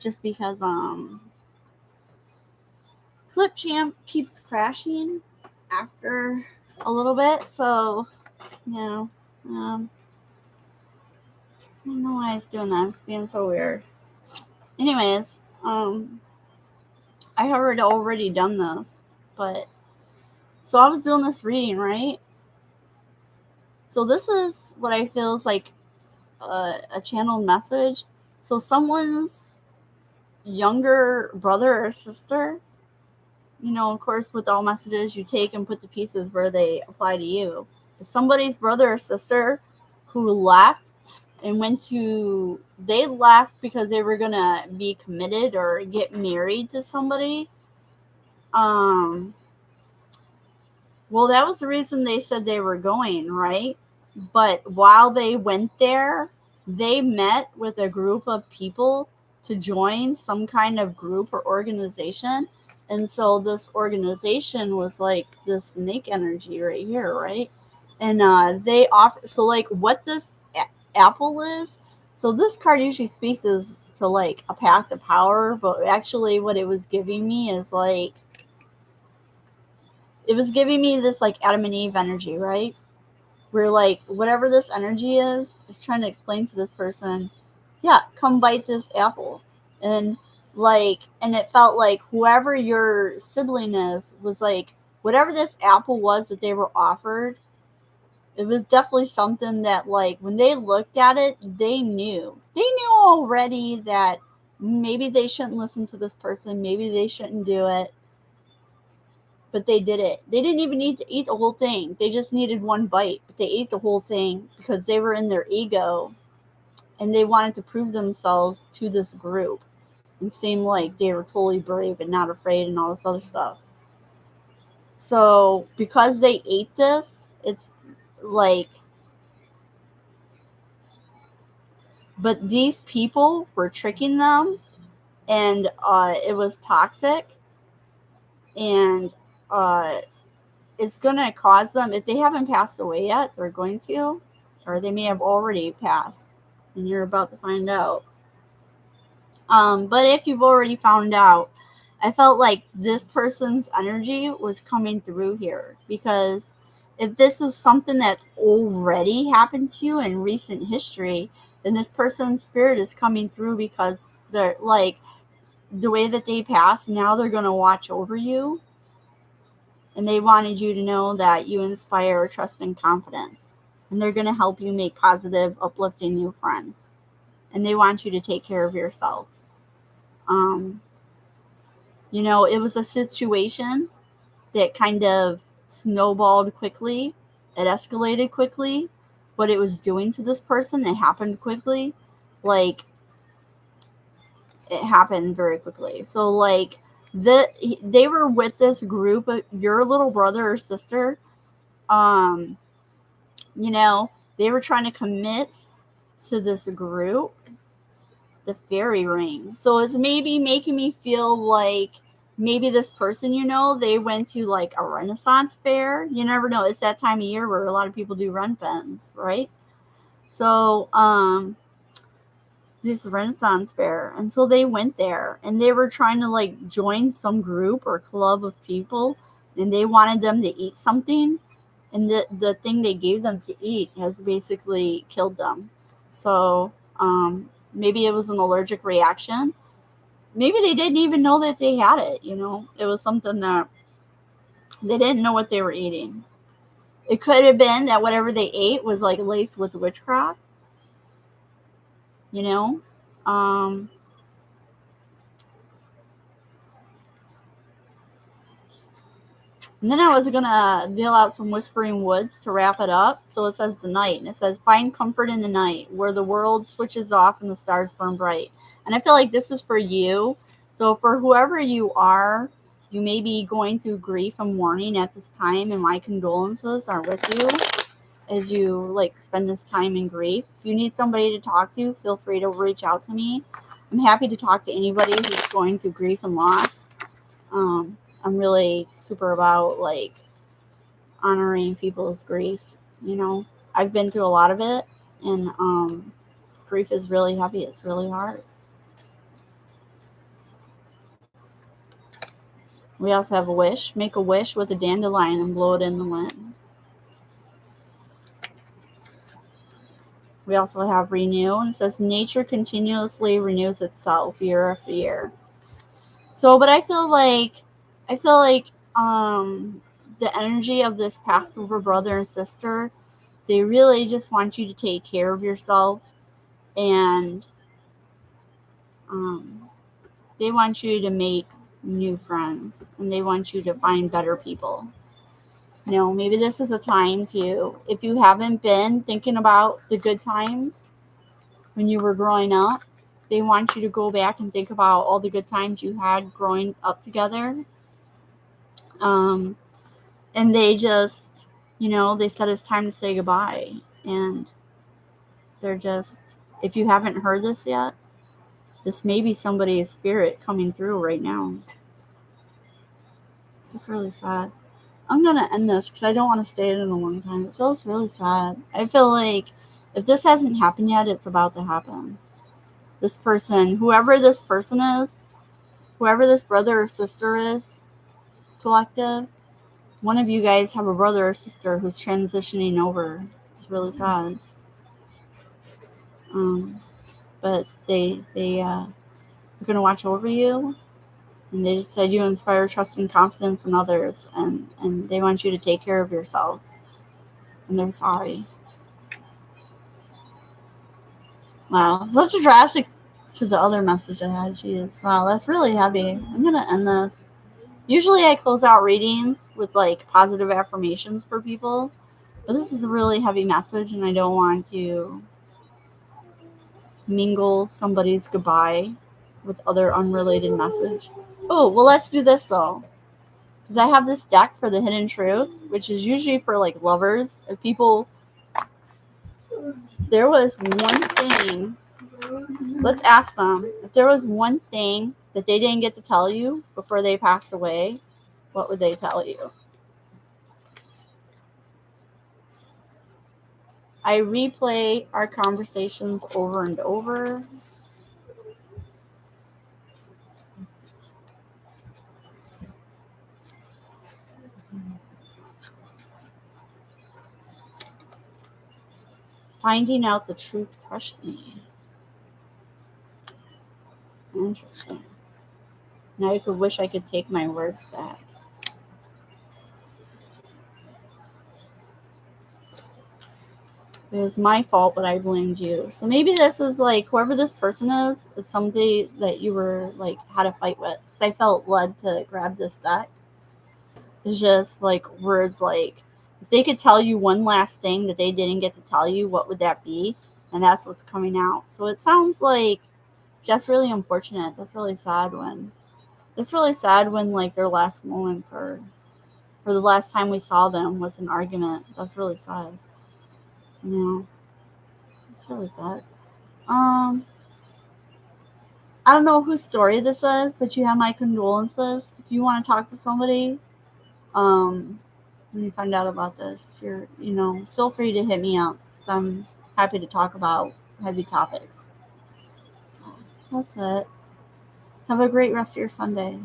just because Clip Champ keeps crashing after a little bit, so you know, I don't know why it's doing that. It's being so weird. Anyways, I had already done this, but so I was doing this reading, right? So this is what I feel is like a channeled message. So someone's younger brother or sister, of course, with all messages, you take and put the pieces where they apply to you. If somebody's brother or sister who left and they left because they were going to be committed or get married to somebody. Well, that was the reason they said they were going, right? But while they went there, they met with a group of people to join some kind of group or organization. And so this organization was like this snake energy right here, right? And they offer, so like what this apple is, so this card usually speaks as to like a path to power, but actually what it was giving me is like, it was giving me this like Adam and Eve energy, right? Where like whatever this energy is trying to explain to this person, yeah, come bite this apple. And and it felt like whoever your sibling is was like, whatever this apple was that they were offered, it was definitely something that like when they looked at it, they knew already that maybe they shouldn't listen to this person, maybe they shouldn't do it, but they did it. They didn't even need to eat the whole thing. They just needed one bite, but they ate the whole thing because they were in their ego and they wanted to prove themselves to this group and seem like they were totally brave and not afraid and all this other stuff. So because they ate this, it's like, but these people were tricking them, and it was toxic, and it's going to cause them, if they haven't passed away yet, they're going to, or they may have already passed, and you're about to find out. But if you've already found out, I felt like this person's energy was coming through here, because if this is something that's already happened to you in recent history, then this person's spirit is coming through because they're like, the way that they passed, now they're going to watch over you. And they wanted you to know that you inspire trust and confidence. And they're going to help you make positive, uplifting new friends. And they want you to take care of yourself. It was a situation that kind of snowballed quickly. It escalated quickly. What it was doing to this person, it happened quickly. Like, it happened very quickly. So, like, they were with this group of your little brother or sister. They were trying to commit to this group, the fairy ring. So it's maybe making me feel like maybe this person, they went to like a Renaissance fair. You never know. It's that time of year where a lot of people do run fens, right? So, this Renaissance fair. And so they went there and they were trying to like join some group or club of people, and they wanted them to eat something. And the thing they gave them to eat has basically killed them. So maybe it was an allergic reaction. Maybe they didn't even know that they had it, It was something that they didn't know what they were eating. It could have been that whatever they ate was like laced with witchcraft, Um, And then I was going to deal out some Whispering Woods to wrap it up. So it says the night. And it says, find comfort in the night where the world switches off and the stars burn bright. And I feel like this is for you. So for whoever you are, you may be going through grief and mourning at this time. And my condolences are with you as you like spend this time in grief. If you need somebody to talk to, feel free to reach out to me. I'm happy to talk to anybody who's going through grief and loss. I'm really super about like honoring people's grief. I've been through a lot of it, and grief is really heavy. It's really hard. We also have a wish. Make a wish with a dandelion and blow it in the wind. We also have renew, and it says nature continuously renews itself year after year. So, but I feel like the energy of this Passover brother and sister, they really just want you to take care of yourself, and they want you to make new friends, and they want you to find better people. You know, maybe this is a time to, if you haven't been thinking about the good times when you were growing up, they want you to go back and think about all the good times you had growing up together. And they just, they said it's time to say goodbye. And they're just, if you haven't heard this yet, this may be somebody's spirit coming through right now. It's really sad. I'm going to end this because I don't want to stay in it a long time. It feels really sad. I feel like if this hasn't happened yet, it's about to happen. This person, whoever this person is, whoever this brother or sister is, collective, one of you guys have a brother or sister who's transitioning over. It's really sad. But they're going to watch over you, and they said you inspire trust and confidence in others, and they want you to take care of yourself, and they're sorry. Wow, such a drastic to the other message I had. Jeez, wow, that's really heavy. I'm going to end this. Usually I close out readings with like positive affirmations for people, but this is a really heavy message, and I don't want to mingle somebody's goodbye with other unrelated message. Oh, well, let's do this though. Because I have this deck for the hidden truth, which is usually for like lovers. If people, there was one thing, let's ask them, if there was one thing that they didn't get to tell you before they passed away, what would they tell you? I replay our conversations over and over. Finding out the truth crushed me. Interesting. Now I could wish I could take my words back. It was my fault, but I blamed you. So maybe this is like, whoever this person is somebody that you were like had a fight with. Because I felt led to grab this deck. It's just like words like, if they could tell you one last thing that they didn't get to tell you, what would that be? And that's what's coming out. So it sounds like just really unfortunate. That's really sad when like their last moments or the last time we saw them was an argument. That's really sad. It's really sad. I don't know whose story this is, but you have my condolences. If you want to talk to somebody, when you find out about this, feel free to hit me up. 'Cause I'm happy to talk about heavy topics. So that's it. Have a great rest of your Sunday.